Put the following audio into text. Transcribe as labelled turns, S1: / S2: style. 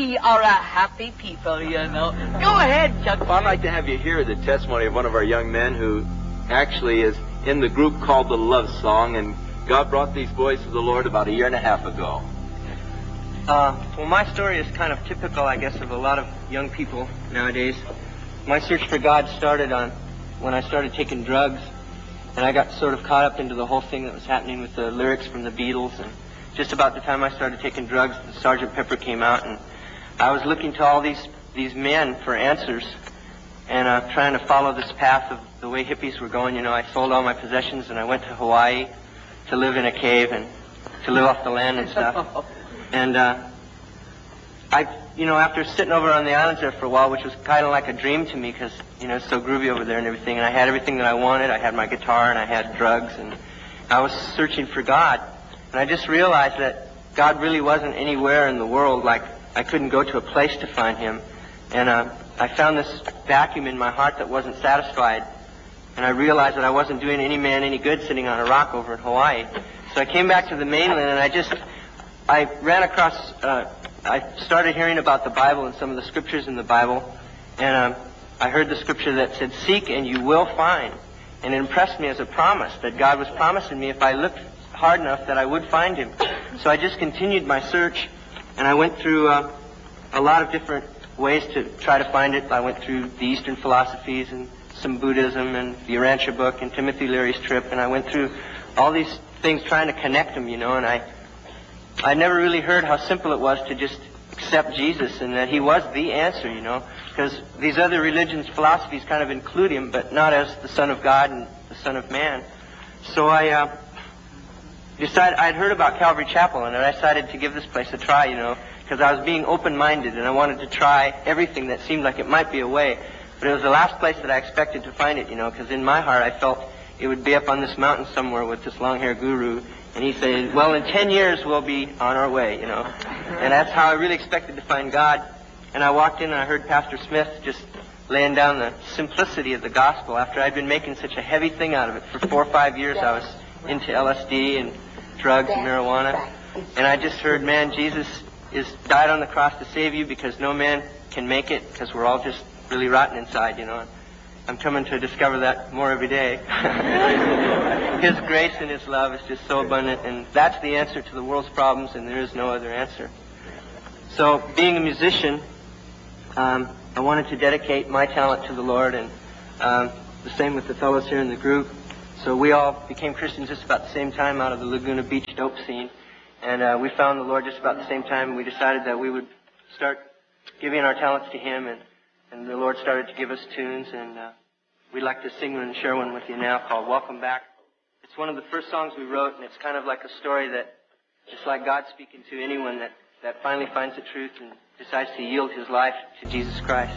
S1: we are a happy people, you know. Go ahead, Chuck.
S2: Well, I'd like to have you hear the testimony of one of our young men who actually is in the group called the Love Song, and God brought these boys to the Lord about 1.5 years ago.
S3: Well, my story is kind of typical, I guess, of a lot of young people nowadays. My search for God started when I started taking drugs, and I got sort of caught up into the whole thing that was happening with the lyrics from the Beatles. And just about the time I started taking drugs, Sgt. Pepper came out, and I was looking to all these men for answers, and trying to follow this path of the way hippies were going. You know, I sold all my possessions, and I went to Hawaii to live in a cave and to live off the land and stuff. And after sitting over on the islands there for a while, which was kind of like a dream to me because, it's so groovy over there and everything, and I had everything that I wanted. I had my guitar and I had drugs, and I was searching for God. And I just realized that God really wasn't anywhere in the world. Like, I couldn't go to a place to find Him. And I found this vacuum in my heart that wasn't satisfied. And I realized that I wasn't doing any man any good sitting on a rock over in Hawaii. So I came back to the mainland, and I ran across, I started hearing about the Bible and some of the scriptures in the Bible, and I heard the scripture that said, "Seek and you will find." And it impressed me as a promise that God was promising me if I looked hard enough that I would find Him. So I just continued my search, and I went through a lot of different ways to try to find it. I went through the Eastern philosophies and some Buddhism and the Urantia book and Timothy Leary's trip, and I went through all these things trying to connect them, and I never really heard how simple it was to just accept Jesus and that He was the answer, because these other religions, philosophies kind of include Him, but not as the Son of God and the Son of Man. So I decided, I'd heard about Calvary Chapel, and I decided to give this place a try, because I was being open-minded, and I wanted to try everything that seemed like it might be a way. But it was the last place that I expected to find it, because in my heart I felt it would be up on this mountain somewhere with this long-haired guru. And he said, well, in 10 years we'll be on our way, And that's how I really expected to find God. And I walked in and I heard Pastor Smith just laying down the simplicity of the gospel. After I'd been making such a heavy thing out of it for 4 or 5 years, I was into LSD and drugs and marijuana. And I just heard, man, Jesus died on the cross to save you because no man can make it because we're all just really rotten inside, I'm coming to discover that more every day. His grace and His love is just so abundant, and that's the answer to the world's problems, and there is no other answer. So, being a musician, I wanted to dedicate my talent to the Lord, and the same with the fellows here in the group. So we all became Christians just about the same time out of the Laguna Beach dope scene, and we found the Lord just about the same time, and we decided that we would start giving our talents to Him, and the Lord started to give us tunes, and we'd like to sing one and share one with you now called Welcome Back. It's one of the first songs we wrote, and it's kind of like a story that it's like God speaking to anyone that finally finds the truth and decides to yield his life to Jesus Christ.